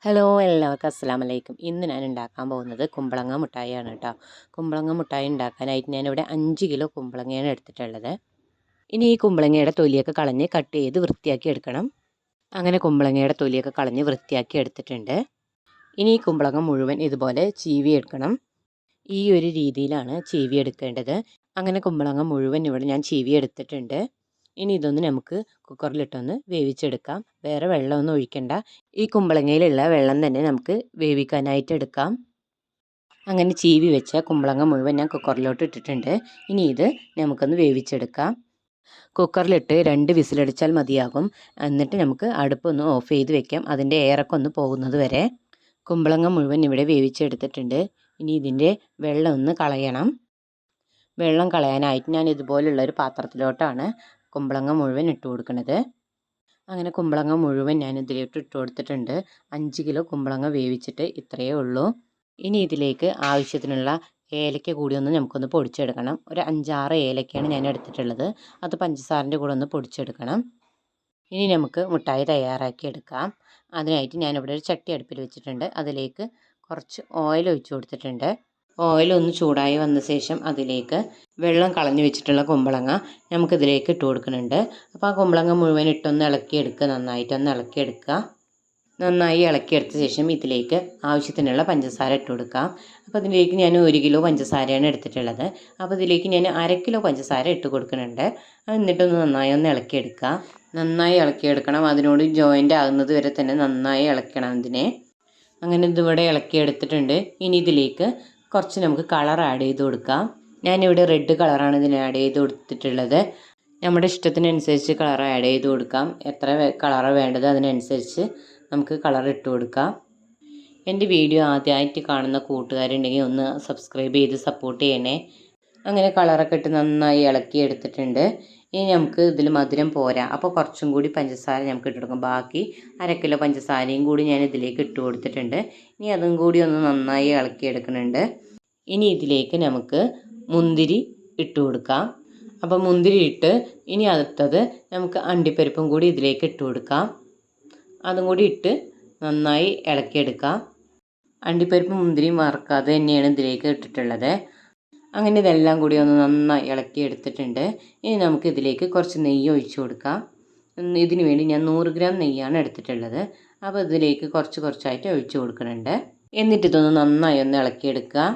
Hello എല്ലാവർക്കും അസ്സലാമലൈക്കും. ഇന്ന് ഞാൻ ഉണ്ടാക്കാൻ പോകുന്നത് കുമ്പളങ്ങ മുട്ടായിയാണ് കേട്ടോ. കുമ്പളങ്ങ മുട്ടായി ഉണ്ടാക്കാനായിട്ട് ഞാനിവിടെ 5 കിലോ കുമ്പളങ്ങയാണ് എടുത്തിട്ടുള്ളത്. ഇനി ഈ കുമ്പളങ്ങയുടെ തൊലിയൊക്കെ കളഞ്ഞ് കട്ട് ചെയ്ത് വൃത്തിയാക്കി എടുക്കണം. അങ്ങനെ കുമ്പളങ്ങയുടെ തൊലിയൊക്കെ കളഞ്ഞ് വൃത്തിയാക്കി എടുത്തിട്ടുണ്ട്. ഇനി ഈ കുമ്പളങ്ങ മുഴുവൻ ഇതുപോലെ ചീവി എടുക്കണം. ഈ ഒരു രീതിയിലാണ് ചീവി എടുക്കേണ്ടത്. അങ്ങനെ കുമ്പളങ്ങ മുഴുവൻ ഇവിടെ ഞാൻ ചീവി എടുത്തിട്ടുണ്ട്. ഇനി ഇതൊന്ന് നമുക്ക് കുക്കറിലിട്ടൊന്ന് വേവിച്ചെടുക്കാം. വേറെ വെള്ളമൊന്നും ഒഴിക്കണ്ട. ഈ കുമ്പളങ്ങയിലുള്ള വെള്ളം തന്നെ നമുക്ക് വേവിക്കാനായിട്ട് എടുക്കാം. അങ്ങനെ ചീവി വെച്ച കുമ്പളങ്ങ മുഴുവൻ ഞാൻ കുക്കറിലോട്ട് ഇട്ടിട്ടുണ്ട്. ഇനി ഇത് നമുക്കൊന്ന് വേവിച്ചെടുക്കാം. കുക്കറിലിട്ട് 2 വിസിലടിച്ചാൽ മതിയാകും. എന്നിട്ട് നമുക്ക് അടുപ്പൊന്ന് ഓഫ് ചെയ്ത് വെക്കാം, അതിൻ്റെ എയറൊക്കെ ഒന്ന് പോകുന്നത് വരെ. കുമ്പളങ്ങ മുഴുവൻ ഇവിടെ വേവിച്ചെടുത്തിട്ടുണ്ട്. ഇനി ഇതിൻ്റെ വെള്ളം ഒന്ന് കളയണം. വെള്ളം കളയാനായിട്ട് ഞാൻ ഇതുപോലുള്ളൊരു പാത്രത്തിലോട്ടാണ് കുമ്പളങ്ങ മുഴുവൻ ഇട്ട് കൊടുക്കുന്നത്. അങ്ങനെ കുമ്പളങ്ങ മുഴുവൻ ഞാൻ ഇതിലോട്ട് ഇട്ട് കൊടുത്തിട്ടുണ്ട്. 5 കിലോ കുമ്പളങ്ങ വേവിച്ചിട്ട് ഇത്രയേ ഉള്ളൂ. ഇനി ഇതിലേക്ക് ആവശ്യത്തിനുള്ള ഏലക്ക കൂടി ഒന്ന് നമുക്കൊന്ന് പൊടിച്ചെടുക്കണം. ഒരു 5-6 ഏലക്കയാണ് ഞാൻ എടുത്തിട്ടുള്ളത്. അത് പഞ്ചസാരൻ്റെ കൂടെ ഒന്ന് പൊടിച്ചെടുക്കണം. ഇനി നമുക്ക് മുട്ടായി തയ്യാറാക്കി എടുക്കാം. അതിനായിട്ട് ഞാനിവിടെ ഒരു ചട്ടി അടുപ്പിൽ വെച്ചിട്ടുണ്ട്. അതിലേക്ക് കുറച്ച് ഓയിൽ ഒഴിച്ച് കൊടുത്തിട്ടുണ്ട്. ഓയിൽ ഒന്ന് ചൂടായി വന്ന ശേഷം അതിലേക്ക് വെള്ളം കളഞ്ഞു വെച്ചിട്ടുള്ള കുമ്പളങ്ങ നമുക്കിതിലേക്ക് ഇട്ട് കൊടുക്കുന്നുണ്ട്. അപ്പോൾ ആ കുമ്പളങ്ങ മുഴുവൻ ഇട്ടൊന്ന് ഇളക്കിയെടുക്കുക, നന്നായിട്ടൊന്ന് ഇളക്കിയെടുക്കുക. നന്നായി ഇളക്കിയെടുത്ത ശേഷം ഇതിലേക്ക് ആവശ്യത്തിനുള്ള പഞ്ചസാര ഇട്ട് കൊടുക്കാം. അപ്പോൾ ഇതിലേക്ക് ഞാൻ 1 കിലോ പഞ്ചസാരയാണ് എടുത്തിട്ടുള്ളത്. അപ്പോൾ ഇതിലേക്ക് ഞാൻ 1/2 കിലോ പഞ്ചസാര ഇട്ട് കൊടുക്കുന്നുണ്ട്. എന്നിട്ടൊന്ന് നന്നായി ഒന്ന് ഇളക്കിയെടുക്കുക. നന്നായി ഇളക്കിയെടുക്കണം. അതിനോട് ജോയിൻ്റ് ആകുന്നത് വരെ തന്നെ നന്നായി ഇളക്കണം ഇതിനെ. അങ്ങനെ ഇതിവിടെ ഇളക്കിയെടുത്തിട്ടുണ്ട്. ഇനി ഇതിലേക്ക് കുറച്ച് നമുക്ക് കളർ ആഡ് ചെയ്ത് കൊടുക്കാം. ഞാനിവിടെ റെഡ് കളറാണ് ഇതിന് ആഡ് ചെയ്ത് കൊടുത്തിട്ടുള്ളത്. നമ്മുടെ ഇഷ്ടത്തിനനുസരിച്ച് കളർ ആഡ് ചെയ്ത് കൊടുക്കാം. എത്ര കളർ വേണ്ടത് അതിനനുസരിച്ച് നമുക്ക് കളർ ഇട്ട് കൊടുക്കാം. എൻ്റെ വീഡിയോ ആദ്യമായിട്ട് കാണുന്ന കൂട്ടുകാരുണ്ടെങ്കിൽ ഒന്ന് സബ്സ്ക്രൈബ് ചെയ്ത് സപ്പോർട്ട് ചെയ്യണേ. അങ്ങനെ കളറൊക്കെ ഇട്ട് നന്നായി ഇളക്കി എടുത്തിട്ടുണ്ട്. ഇനി നമുക്ക് ഇതിൽ മധുരം പോരാ, അപ്പോൾ കുറച്ചും കൂടി പഞ്ചസാര നമുക്ക് ഇട്ട് കൊടുക്കാം. ബാക്കി 1/2 കിലോ പഞ്ചസാരയും കൂടി ഞാൻ ഇതിലേക്ക് ഇട്ട് കൊടുത്തിട്ടുണ്ട്. ഇനി അതും കൂടി ഒന്ന് നന്നായി ഇളക്കി എടുക്കുന്നുണ്ട്. ഇനി ഇതിലേക്ക് നമുക്ക് മുന്തിരി ഇട്ട് കൊടുക്കാം. അപ്പോൾ മുന്തിരി ഇട്ട് ഇനി അടുത്തത് നമുക്ക് അണ്ടിപ്പരിപ്പും കൂടി ഇതിലേക്ക് ഇട്ട് കൊടുക്കാം. അതും കൂടി ഇട്ട് നന്നായി ഇളക്കിയെടുക്കാം. അണ്ടിപ്പരിപ്പും മുന്തിരിയും വറുക്കാതെ തന്നെയാണ് ഇതിലേക്ക് ഇട്ടിട്ടുള്ളത്. അങ്ങനെ ഇതെല്ലാം കൂടി ഒന്ന് നന്നായി ഇളക്കി എടുത്തിട്ടുണ്ട്. ഇനി നമുക്ക് ഇതിലേക്ക് കുറച്ച് നെയ്യ് ഒഴിച്ച് കൊടുക്കാം. ഇതിന് വേണ്ടി ഞാൻ 100 ഗ്രാം നെയ്യാണ് എടുത്തിട്ടുള്ളത്. അപ്പോൾ ഇതിലേക്ക് കുറച്ചായിട്ട് ഒഴിച്ച് കൊടുക്കുന്നുണ്ട്. എന്നിട്ട് ഇതൊന്ന് നന്നായി ഒന്ന് ഇളക്കിയെടുക്കുക.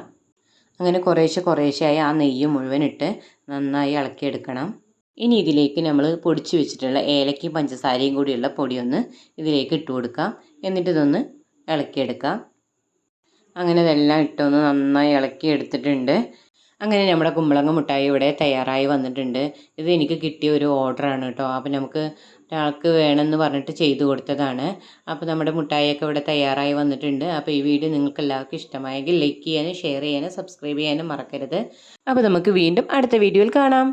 അങ്ങനെ കുറേശ്ശെയായി ആ നെയ്യ് മുഴുവൻ ഇട്ട് നന്നായി ഇളക്കിയെടുക്കണം. ഇനി ഇതിലേക്ക് നമ്മൾ പൊടിച്ച് വെച്ചിട്ടുള്ള ഏലക്കയും പഞ്ചസാരയും കൂടിയുള്ള പൊടിയൊന്ന് ഇതിലേക്ക് ഇട്ട് കൊടുക്കാം. എന്നിട്ട് ഇതൊന്ന് ഇളക്കിയെടുക്കാം. അങ്ങനെ ഇതെല്ലാം ഇട്ടൊന്ന് നന്നായി ഇളക്കി എടുത്തിട്ടുണ്ട്. അങ്ങനെ നമ്മുടെ കുമ്പളങ്ങ മുട്ടായി ഇവിടെ തയ്യാറായി വന്നിട്ടുണ്ട്. ഇത് എനിക്ക് കിട്ടിയ ഒരു ഓർഡറാണ് കേട്ടോ. അപ്പോൾ നമുക്ക് ഒരാൾക്ക് വേണമെന്ന് പറഞ്ഞിട്ട് ചെയ്തു കൊടുത്തതാണ്. അപ്പോൾ നമ്മുടെ മുട്ടായിയൊക്കെ ഇവിടെ തയ്യാറായി വന്നിട്ടുണ്ട്. അപ്പോൾ ഈ വീഡിയോ നിങ്ങൾക്ക് എല്ലാവർക്കും ഇഷ്ടമായെങ്കിൽ ലൈക്ക് ചെയ്യാനും ഷെയർ ചെയ്യാനും സബ്സ്ക്രൈബ് ചെയ്യാനും മറക്കരുത്. അപ്പോൾ നമുക്ക് വീണ്ടും അടുത്ത വീഡിയോയിൽ കാണാം.